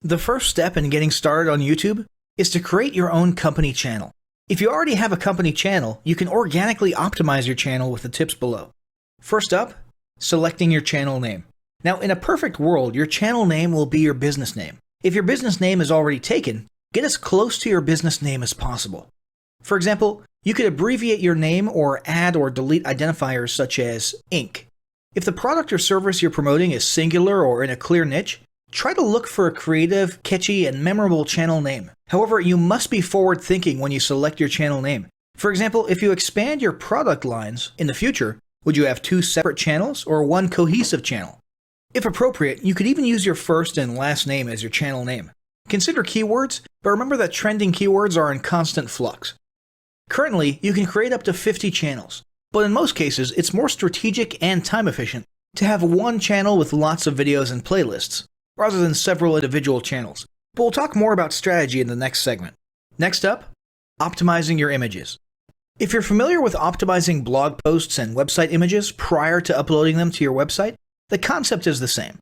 The first step in getting started on YouTube is to create your own company channel. If you already have a company channel, you can organically optimize your channel with the tips below. First up, selecting your channel name. Now, in a perfect world, your channel name will be your business name. If your business name is already taken, get as close to your business name as possible. For example, you could abbreviate your name or add or delete identifiers such as Inc. If the product or service you're promoting is singular or in a clear niche, try to look for a creative, catchy, and memorable channel name. However, you must be forward-thinking when you select your channel name. For example, if you expand your product lines in the future, would you have 2 separate channels or 1 cohesive channel? If appropriate, you could even use your first and last name as your channel name. Consider keywords, but remember that trending keywords are in constant flux. Currently, you can create up to 50 channels, but in most cases, it's more strategic and time efficient to have 1 channel with lots of videos and playlists, rather than several individual channels. But we'll talk more about strategy in the next segment. Next up, optimizing your images. If you're familiar with optimizing blog posts and website images prior to uploading them to your website, the concept is the same.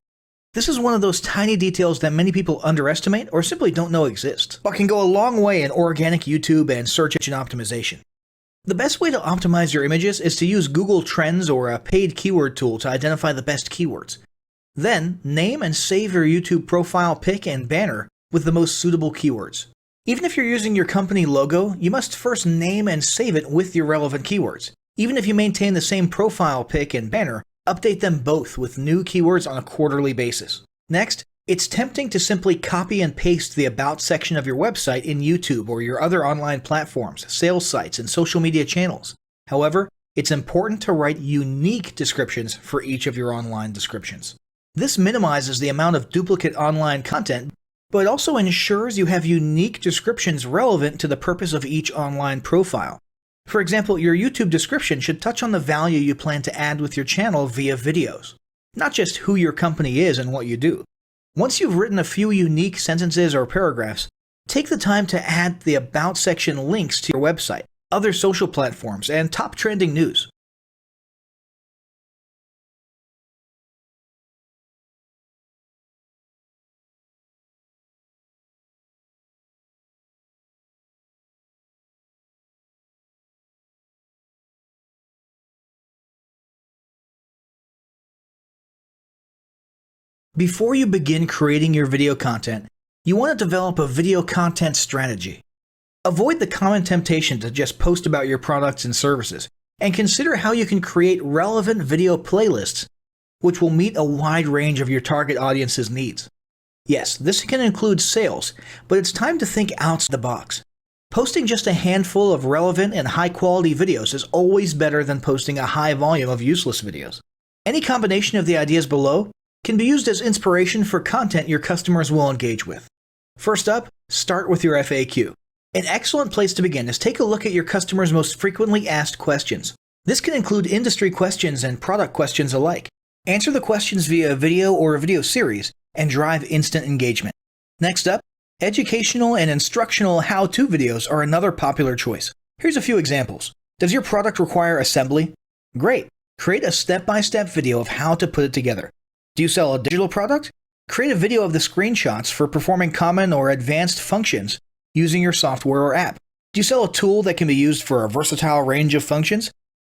This is one of those tiny details that many people underestimate or simply don't know exist, but can go a long way in organic YouTube and search engine optimization. The best way to optimize your images is to use Google Trends or a paid keyword tool to identify the best keywords. Then, name and save your YouTube profile pic and banner with the most suitable keywords. Even if you're using your company logo, you must first name and save it with your relevant keywords. Even if you maintain the same profile pic and banner, update them both with new keywords on a quarterly basis. Next, it's tempting to simply copy and paste the About section of your website in YouTube or your other online platforms, sales sites, and social media channels. However, it's important to write unique descriptions for each of your online descriptions. This minimizes the amount of duplicate online content, but also ensures you have unique descriptions relevant to the purpose of each online profile. For example, your YouTube description should touch on the value you plan to add with your channel via videos, not just who your company is and what you do. Once you've written a few unique sentences or paragraphs, take the time to add the About section links to your website, other social platforms, and top trending news. Before you begin creating your video content, you want to develop a video content strategy. Avoid the common temptation to just post about your products and services, and consider how you can create relevant video playlists which will meet a wide range of your target audience's needs. Yes, this can include sales, but it's time to think outside the box. Posting just a handful of relevant and high-quality videos is always better than posting a high volume of useless videos. Any combination of the ideas below can be used as inspiration for content your customers will engage with. First up, start with your FAQ. An excellent place to begin is take a look at your customers' most frequently asked questions. This can include industry questions and product questions alike. Answer the questions via a video or a video series and drive instant engagement. Next up, educational and instructional how-to videos are another popular choice. Here's a few examples. Does your product require assembly? Great! Create a step-by-step video of how to put it together. Do you sell a digital product? Create a video of the screenshots for performing common or advanced functions using your software or app. Do you sell a tool that can be used for a versatile range of functions?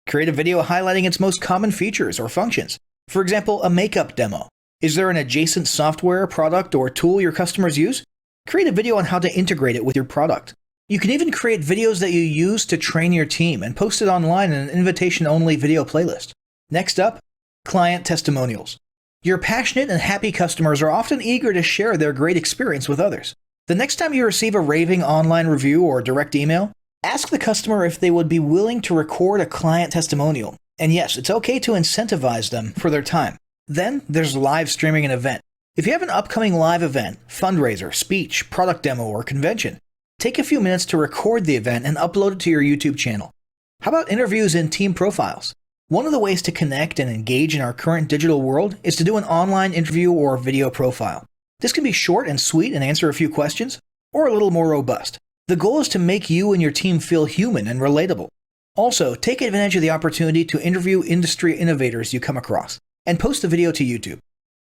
Create a video highlighting its most common features or functions. For example, a makeup demo. Is there an adjacent software, product, or tool your customers use? Create a video on how to integrate it with your product. You can even create videos that you use to train your team and post it online in an invitation-only video playlist. Next up, client testimonials. Your passionate and happy customers are often eager to share their great experience with others. The next time you receive a raving online review or direct email, ask the customer if they would be willing to record a client testimonial. And yes, it's okay to incentivize them for their time. Then there's live streaming an event. If you have an upcoming live event, fundraiser, speech, product demo, or convention, take a few minutes to record the event and upload it to your YouTube channel. How about interviews and team profiles? One of the ways to connect and engage in our current digital world is to do an online interview or video profile. This can be short and sweet and answer a few questions, or a little more robust. The goal is to make you and your team feel human and relatable. Also, take advantage of the opportunity to interview industry innovators you come across, and post the video to YouTube.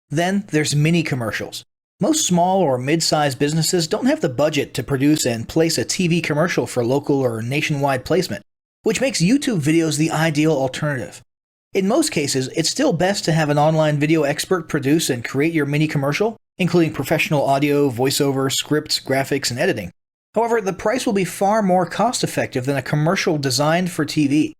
Then there's mini commercials. Most small or mid-sized businesses don't have the budget to produce and place a TV commercial for local or nationwide placement, which makes YouTube videos the ideal alternative. In most cases, it's still best to have an online video expert produce and create your mini commercial, including professional audio, voiceover, scripts, graphics, and editing. However, the price will be far more cost-effective than a commercial designed for TV.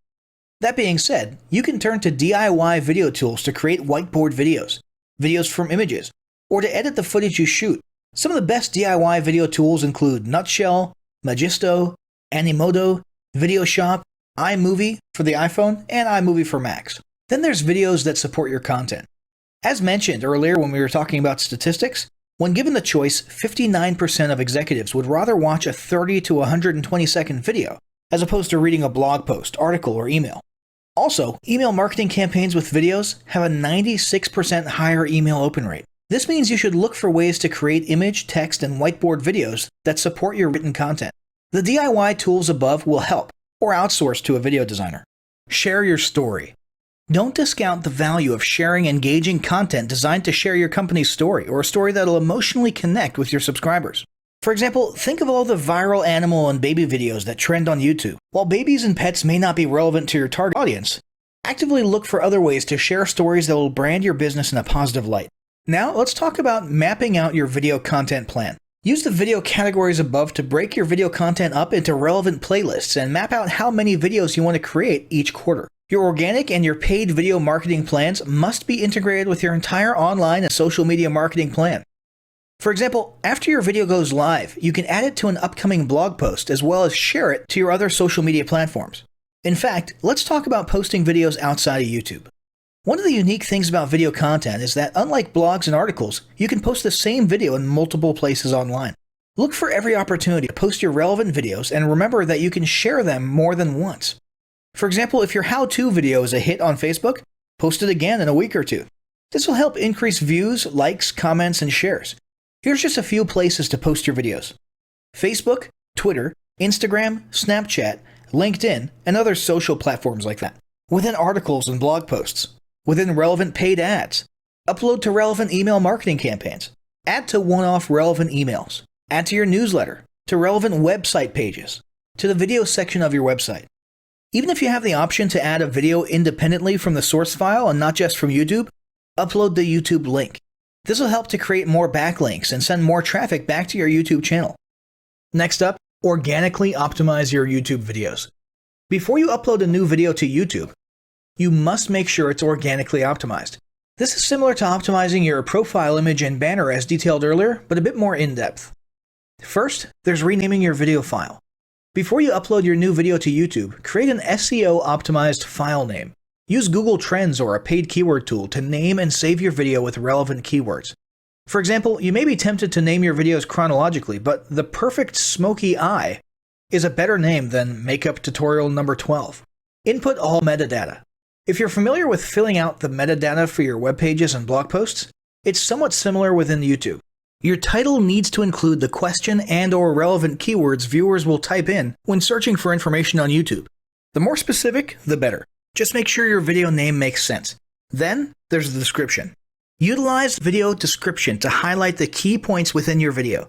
That being said, you can turn to DIY video tools to create whiteboard videos from images, or to edit the footage you shoot. Some of the best DIY video tools include Nutshell, Magisto, Animoto, VideoShop, iMovie for the iPhone, and iMovie for Macs. Then there's videos that support your content. As mentioned earlier when we were talking about statistics, when given the choice, 59% of executives would rather watch a 30 to 120 second video as opposed to reading a blog post, article, or email. Also, email marketing campaigns with videos have a 96% higher email open rate. This means you should look for ways to create image, text, and whiteboard videos that support your written content. The DIY tools above will help, or outsource to a video designer. Share your story. Don't discount the value of sharing engaging content designed to share your company's story, or a story that'll emotionally connect with your subscribers. For example, think of all the viral animal and baby videos that trend on YouTube. While babies and pets may not be relevant to your target audience, actively look for other ways to share stories that will brand your business in a positive light. Now, let's talk about mapping out your video content plan. Use the video categories above to break your video content up into relevant playlists and map out how many videos you want to create each quarter. Your organic and your paid video marketing plans must be integrated with your entire online and social media marketing plan. For example, after your video goes live, you can add it to an upcoming blog post as well as share it to your other social media platforms. In fact, let's talk about posting videos outside of YouTube. One of the unique things about video content is that unlike blogs and articles, you can post the same video in multiple places online. Look for every opportunity to post your relevant videos and remember that you can share them more than once. For example, if your how-to video is a hit on Facebook, post it again in a week or two. This will help increase views, likes, comments, and shares. Here's just a few places to post your videos: Facebook, Twitter, Instagram, Snapchat, LinkedIn, and other social platforms like that. Within articles and blog posts. Within relevant paid ads. Upload to relevant email marketing campaigns. Add to one-off relevant emails. Add to your newsletter. To relevant website pages. To the video section of your website. Even if you have the option to add a video independently from the source file and not just from YouTube, upload the YouTube link. This will help to create more backlinks and send more traffic back to your YouTube channel. Next up, organically optimize your YouTube videos. Before you upload a new video to YouTube, you must make sure it's organically optimized. This is similar to optimizing your profile image and banner as detailed earlier, but a bit more in-depth. First, there's renaming your video file. Before you upload your new video to YouTube, create an SEO-optimized file name. Use Google Trends or a paid keyword tool to name and save your video with relevant keywords. For example, you may be tempted to name your videos chronologically, but the perfect smoky eye is a better name than makeup tutorial number 12. Input all metadata. If you're familiar with filling out the metadata for your web pages and blog posts, it's somewhat similar within YouTube. Your title needs to include the question and/or relevant keywords viewers will type in when searching for information on YouTube. The more specific, the better. Just make sure your video name makes sense. Then, there's the description. Utilize video description to highlight the key points within your video.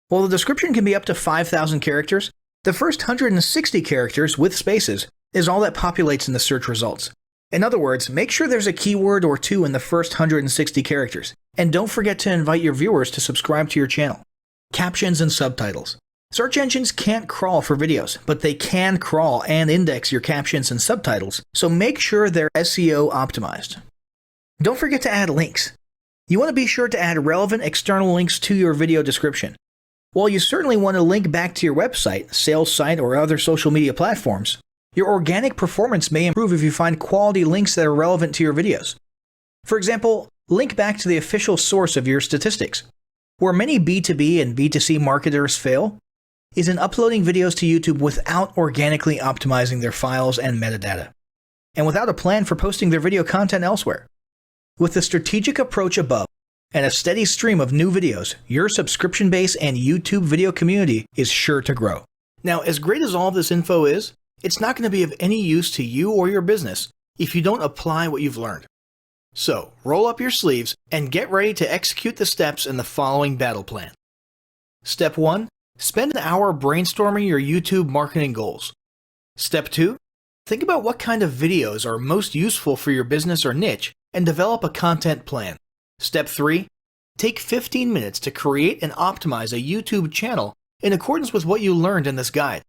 While the description can be up to 5,000 characters, the first 160 characters with spaces is all that populates in the search results. In other words, make sure there's a keyword or two in the first 160 characters, and don't forget to invite your viewers to subscribe to your channel. Captions and subtitles. Search engines can't crawl for videos, but they can crawl and index your captions and subtitles, so make sure they're SEO optimized. Don't forget to add links. You want to be sure to add relevant external links to your video description. While you certainly want to link back to your website, sales site, or other social media platforms, your organic performance may improve if you find quality links that are relevant to your videos. For example, link back to the official source of your statistics. Where many B2B and B2C marketers fail is in uploading videos to YouTube without organically optimizing their files and metadata, and without a plan for posting their video content elsewhere. With the strategic approach above and a steady stream of new videos, your subscription base and YouTube video community is sure to grow. Now, as great as all of this info is, it's not going to be of any use to you or your business if you don't apply what you've learned. So, roll up your sleeves and get ready to execute the steps in the following battle plan. Step 1. Spend an hour brainstorming your YouTube marketing goals. Step 2. Think about what kind of videos are most useful for your business or niche and develop a content plan. Step 3. Take 15 minutes to create and optimize a YouTube channel in accordance with what you learned in this guide.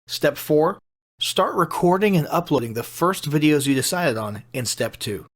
Step 4. Start recording and uploading the first videos you decided on in Step 2.